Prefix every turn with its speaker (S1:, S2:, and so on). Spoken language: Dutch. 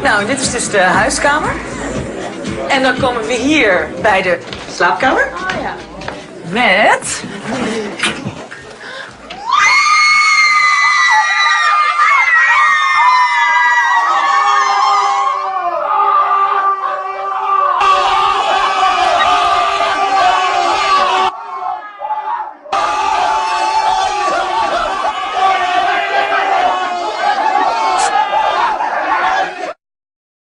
S1: Nou, dit is dus de huiskamer. En dan komen we hier bij de slaapkamer.
S2: Oh ja.
S1: Met